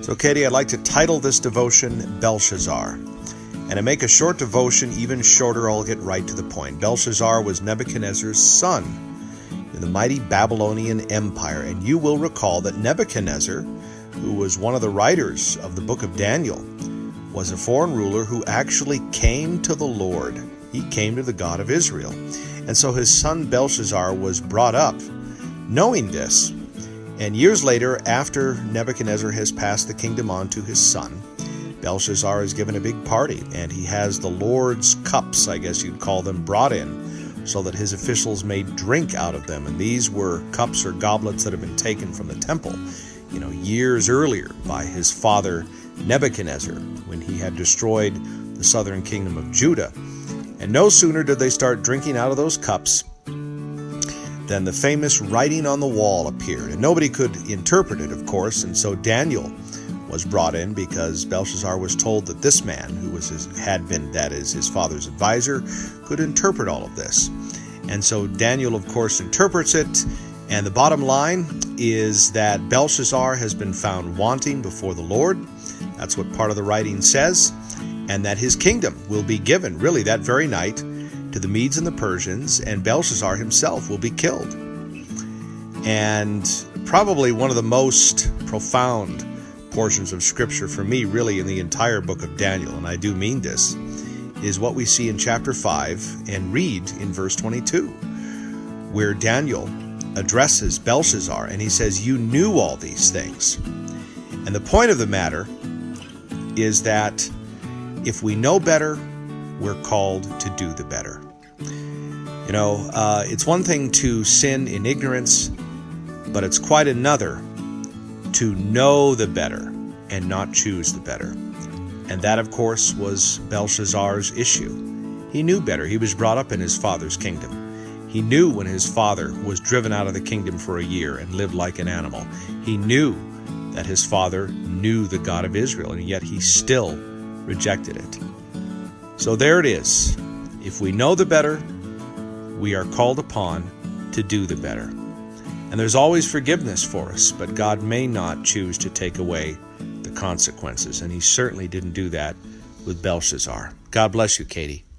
So, Katie, I'd like to title this devotion Belshazzar. And to make a short devotion even shorter, I'll get right to the point. Belshazzar was Nebuchadnezzar's son in the mighty Babylonian Empire. And you will recall that Nebuchadnezzar, who was one of the writers of the book of Daniel, was a foreign ruler who actually came to the Lord. He came to the God of Israel. And so his son Belshazzar was brought up knowing this. And years later, after Nebuchadnezzar has passed the kingdom on to his son, Belshazzar is given a big party, and he has the Lord's cups, I guess you'd call them, brought in so that his officials may drink out of them. And these were cups or goblets that had been taken from the temple, years earlier by his father Nebuchadnezzar when he had destroyed the southern kingdom of Judah. And no sooner did they start drinking out of those cups than the famous writing on the wall appeared. And nobody could interpret it, of course, and so Daniel was brought in because Belshazzar was told that this man, who was his father's advisor, could interpret all of this. And so Daniel, of course, interprets it, and the bottom line is that Belshazzar has been found wanting before the Lord. That's what part of the writing says, and that his kingdom will be given, really that very night, to the Medes and the Persians, and Belshazzar himself will be killed. And probably one of the most profound portions of Scripture for me, really, in the entire book of Daniel, and I do mean this, is what we see in chapter 5 and read in verse 22, where Daniel addresses Belshazzar, and he says, "You knew all these things." And the point of the matter is that if we know better, we're called to do the better. It's one thing to sin in ignorance, but it's quite another to know the better and not choose the better. And that, of course, was Belshazzar's issue. He knew better. He was brought up in his father's kingdom. He knew when his father was driven out of the kingdom for a year and lived like an animal. He knew that his father knew the God of Israel, and yet he still rejected it. So there it is. If we know the better, we are called upon to do the better. And there's always forgiveness for us, but God may not choose to take away the consequences. And he certainly didn't do that with Belshazzar. God bless you, Katie.